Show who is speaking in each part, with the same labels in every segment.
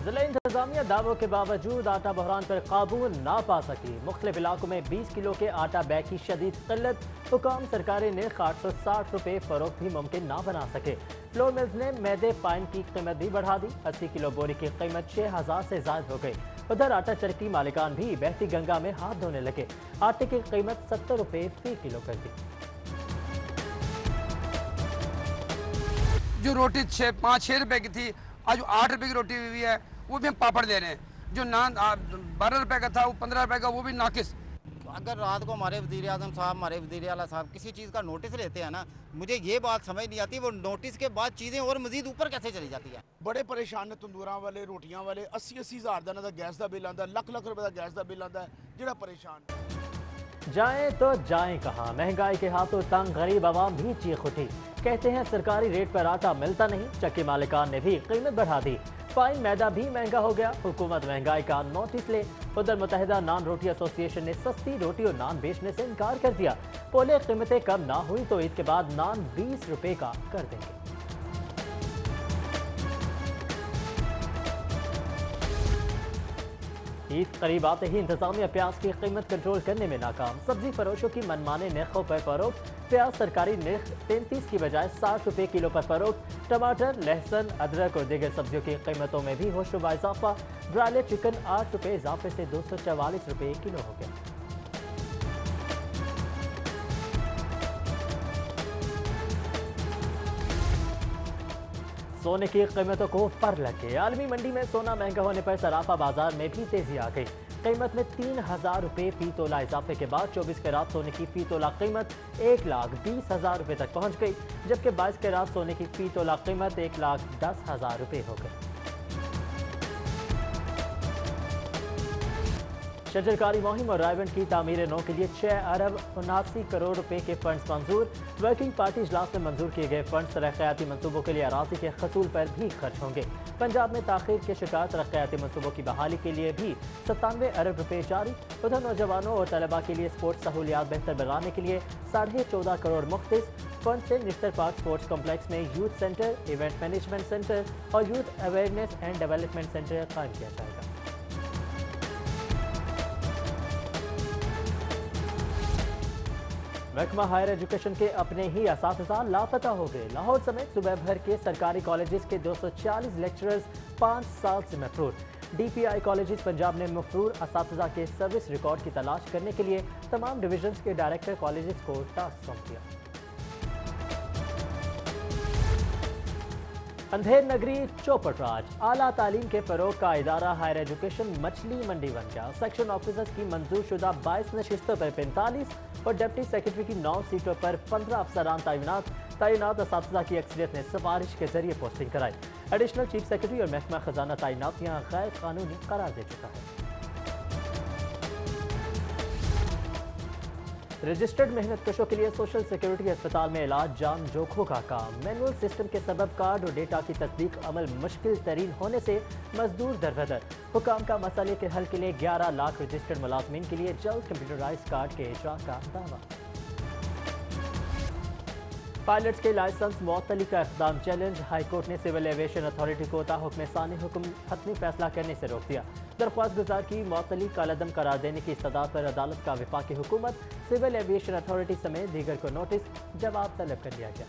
Speaker 1: जिला इंतजामिया दावों के बावजूद आटा बहरान पर काबू ना पा सकी। मुख्तलिफ इलाकों में 20 किलो के आटा बैग की शदीद किल्लत। हुकाम सरकारी ने 860 रुपये फरोख्त भी मुमकिन ना बना सके। फ्लोर मिल्स ने मैदे पाइन की कीमत भी बढ़ा दी। 80 किलो बोरी की कीमत 6000 से ज्यादा हो गई। उधर आटा चरखी मालिकान भी बहती गंगा में हाथ धोने लगे। आटे की कीमत 70 रुपये फी किलो कर दी।
Speaker 2: जो रोटी 5-6 रुपए की थी, आज 8 रुपए की रोटी हुई है, वो भी हम पापड़ दे रहे हैं। जो नान 12 रुपए का था, वो 15 रुपए का, वो भी नाकिस।
Speaker 3: अगर रात को हमारे वज़ीर आज़म साहब, हमारे वज़ीर आला साहब किसी चीज़ का नोटिस लेते हैं ना, मुझे ये बात समझ नहीं आती वो नोटिस के बाद चीज़ें और मज़ीद ऊपर कैसे चली जाती है।
Speaker 4: बड़े परेशान ने तंदूरां वाले, रोटियां वाले। 80-80 हज़ार का गैस का बिल आता, लख लख रुपए का गैस का बिल आता है, जिहड़ा परेशान।
Speaker 1: जाएं तो जाएं कहाँ, महंगाई के हाथों तंग गरीब आवाम भी चीख उठी। कहते हैं सरकारी रेट पर आटा मिलता नहीं। चक्की मालिकान ने भी कीमत बढ़ा दी। फाइन मैदा भी महंगा हो गया। हुकूमत महंगाई का नोटिस ले। उधर मुत्तहिदा नान रोटी एसोसिएशन ने सस्ती रोटी और नान बेचने से इनकार कर दिया। बोले कीमतें कम ना हुई तो ईद के बाद नान 20 रुपए का कर देंगे। ईद करीब आते ही इंतजामिया प्याज की कीमत कंट्रोल करने में नाकाम। सब्जी फरोशों की मनमाने नरखों पर फरोख्त। प्याज सरकारी नर्ख 33 की बजाय 60 रुपए किलो पर फरोख्त। टमाटर, लहसुन, अदरक और दीगर सब्जियों की कीमतों में भी होशरुबा इजाफा। ब्रायलर चिकन 8 रुपए इजाफे से 244 रुपए किलो हो गया। सोने की कीमतों को पर लगे। आलमी मंडी में सोना महंगा होने पर सराफा बाजार में भी तेजी आ गई। कीमत में 3000 रुपए फी तोला इजाफे के बाद 24 कैरात सोने की फी तोला कीमत 1,20,000 रुपए तक पहुंच गई, जबकि 22 कैरात सोने की फी तोला कीमत 1,10,000 रुपए हो गई। शजरकारी मुहिम और रायबंद की तामीर नौ के लिए 6 अरब 79 करोड़ रुपए के फंड्स मंजूर। वर्किंग पार्टी इजलास में मंजूर किए गए फंड्स तरक्याती मनसूबों के लिए अराजी के हसूल पर भी खर्च होंगे। पंजाब में ताखीर के शिकार तरक्याती मनसूबों की बहाली के लिए भी 97 अरब रुपए जारी। उधर नौजवानों और तलबा के लिए स्पोर्ट्स सहूलियात बेहतर बनाने के लिए 14.5 करोड़ मुख्तिस। फंड से निश्तर पार्क स्पोर्ट्स कॉम्प्लेक्स में youth centre, event management centre और youth awareness and development centre कायम किया जाएगा। महकमा हायर एजुकेशन के अपने ही असातिज़ा लापता हो गए। लाहौर समेत सूबे भर के सरकारी कॉलेजेस के 240 लेक्चरर्स 5 साल से मफरूर। DPI कॉलेजेस पंजाब ने मफरूर असातिज़ा के सर्विस रिकॉर्ड की तलाश करने के लिए तमाम डिविजन्स के डायरेक्टर कॉलेजेस को टास्क सौंप दिया। अंधेर नगरी चौपटराज आला तालीम के फरोग का इदारा हायर एजुकेशन मछली मंडी बन गया। सेक्शन ऑफिसर्स की मंजूर शुदा 22 नशिस्तों पर 45 और डिप्टी सेक्रेटरी की 9 सीटों पर 15 अफसरान तैनात असातिज़ा की अक्सरियत ने सिफारिश के जरिए पोस्टिंग कराई। एडिशनल चीफ सेक्रेटरी और महकमा खजाना तैनातियां गैर कानूनी करार दे चुका है। रजिस्टर्ड मेहनत कशों के लिए सोशल सिक्योरिटी अस्पताल में इलाज जान जोखों का काम। मैनुअल सिस्टम के सबब कार्ड और डेटा की तस्दीक अमल मुश्किल तरीन होने से मजदूर दरबदर। हुकाम का मसले के हल के लिए 11 लाख रजिस्टर्ड मुलाजमीन के लिए जल्द कंप्यूटराइज कार्ड के इजरा का दावा। पायलट्स के लाइसेंस मुअत्तली का इक़दाम चैलेंज। हाईकोर्ट ने सिविल एविएशन अथॉरिटी को ताहुक्म सानी हुक्म हतमी फैसला करने से रोक दिया। दरख्वास्त गुजार की मुअत्तली कालदम करार देने की इस्तदा पर अदालत का वफाकी हुकूमत, सिविल एविएशन अथॉरिटी समेत दीगर को नोटिस जवाब तलब कर दिया गया।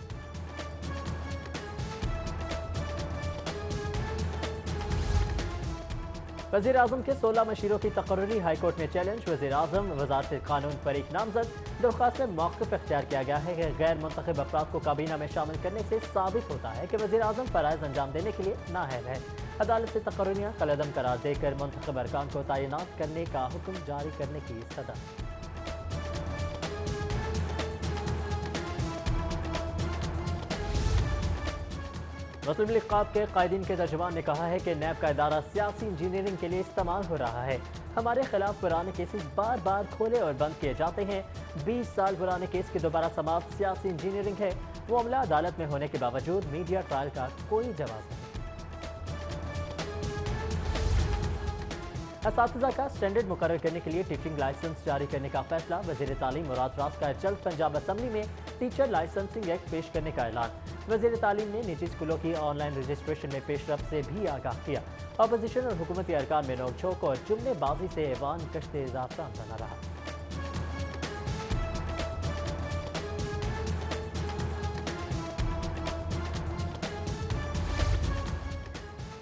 Speaker 1: वज़ीर आज़म के 16 मशीरों की तकर्री हाईकोर्ट में चैलेंज। वज़ीर आज़म वज़ारत कानून पर एक नामजद। दरख्वास्त में मौक़िफ़ इख्तियार किया गया है कि गैर मुंतखब अफराद को काबीना में शामिल करने से साबित होता है कि वज़ीर आज़म फ़राइज़ अंजाम देने के लिए नाअहल है। अदालत से तकर्रियाँ कलअदम करार देकर मुंतखब अरकान को तैनात करने का हुक्म जारी करने की सदा। मुस्लिम लीग क़ाब के कायदीन के तर्जुमान ने कहा है कि नैब का इदारा सियासी इंजीनियरिंग के लिए इस्तेमाल हो रहा है। हमारे खिलाफ पुराने केसेस बार बार खोले और बंद किए जाते हैं। 20 साल पुराने केस की दोबारा समाप्त सियासी इंजीनियरिंग है। वो मामला अदालत में होने के बावजूद मीडिया ट्रायल का कोई जवाब नहीं। असातिज़ा का स्टैंडर्ड मुकर्रर करने के लिए टीचिंग लाइसेंस जारी करने का फैसला। वज़ीर तालीम मुराद रास का जल्द पंजाब असम्बली में टीचर लाइसेंसिंग एक्ट पेश करने का ऐलान। वज़ीर तालीम ने निजी स्कूलों की ऑनलाइन रजिस्ट्रेशन में पेशरफ से भी आगाह किया। अपोजिशन और हुकूमती अरकान में नोकझोंक और जुमलेबाजी से ऐवान कश्ते ज़ाफ़रान बना रहा।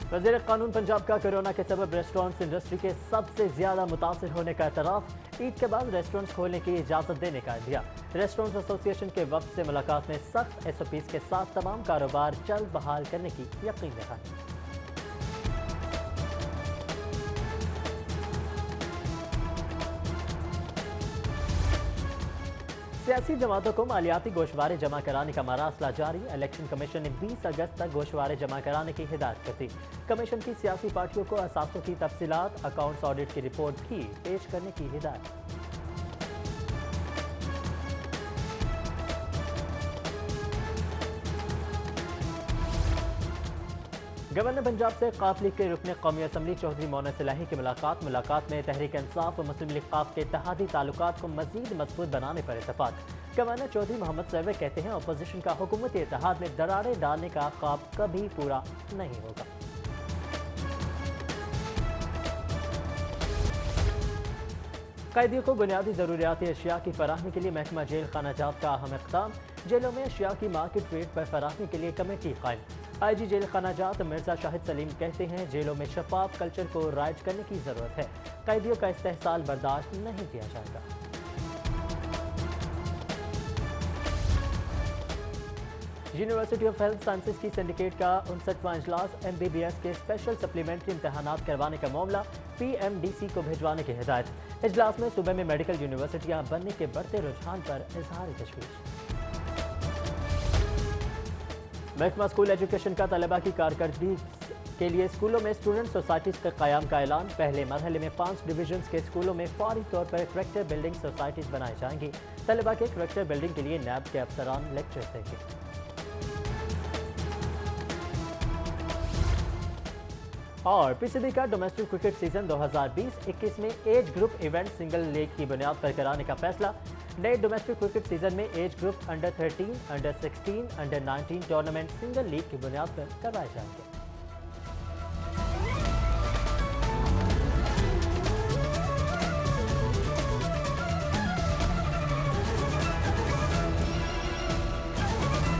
Speaker 1: वज़ीर कानून पंजाब का कोरोना के सबब रेस्टोरेंट्स इंडस्ट्री के सबसे ज्यादा मुतासिर होने का एतराफ़। ईद के बाद रेस्टोरेंट्स खोलने की इजाज़त देने का दिया। रेस्टोरेंट्स एसोसिएशन के वक्त से मुलाकात में सख्त SOPs के साथ तमाम कारोबार जल्द बहाल करने की यकीन दहानी। सियासी जमातों को मालियाती गोशवारे जमा कराने का मरासला जारी। इलेक्शन कमीशन ने 20 अगस्त तक गोशवारे जमा कराने की हिदायत कर दी। कमीशन की सियासी पार्टियों को असासों की तफसीलात, अकाउंट्स ऑडिट की रिपोर्ट भी पेश करने की हिदायत। गवर्नर पंजाब से काफ लीग के रुकन कौमी असम्बली चौधरी मोहम्मद सलाही की मुलाकात में तहरीक इंसाफ और मुस्लिम लीग काफ के इत्तेहादी ताल्लुकात को मजीद मजबूत बनाने पर इत्तेफाक। गवर्नर चौधरी मोहम्मद सर्वे कहते हैं अपोजिशन का हुकूमती इत्तेहाद में दरारें डालने का ख्वाब कभी पूरा नहीं होगा। कैदियों को बुनियादी ज़रूरियाती अशिया की फराहमी के लिए महकमा जेल खाना जात का अहम इक़दाम। जेलों में अशिया की मार्केट रेट पर फराहमी के लिए कमेटी कायम। IG जेल खाना जात मिर्जा शाहिद सलीम कहते हैं जेलों में शफाफ कल्चर को राइज करने की ज़रूरत है। कैदियों का इस्तेहसाल बर्दाश्त नहीं किया जाएगा। यूनिवर्सिटी ऑफ हेल्थ साइंसेज की सिंडिकेट का 59वां इजलास MBBS के स्पेशल सप्लीमेंट्री इम्तहानात करवाने का मामला PMDC को भिजवाने की हिदायत। इजलास में सूबे में मेडिकल यूनिवर्सिटियां बनने के बढ़ते रुझान पर इजहार तशवीश। महकमा स्कूल एजुकेशन का तलबा की कारकर्दगी के लिए स्कूलों में स्टूडेंट सोसाइटीज़ के क़याम का ऐलान। पहले मरहले में 5 डिवीजन्स के स्कूलों में फौरी तौर पर करैक्टर बिल्डिंग सोसाइटीज़ बनाई जाएंगी। तलबा के करैक्टर बिल्डिंग के लिए NAB के अफसरान लेक्चर देंगे। और PCB का डोमेस्टिक क्रिकेट सीजन 2020-21 में age group event single leg की बुनियाद पर कराने का फैसला। नए डोमेस्टिक क्रिकेट सीजन में age group under 13, under 16, under 19 tournament single league की बुनियाद पर करवाए जाएंगे।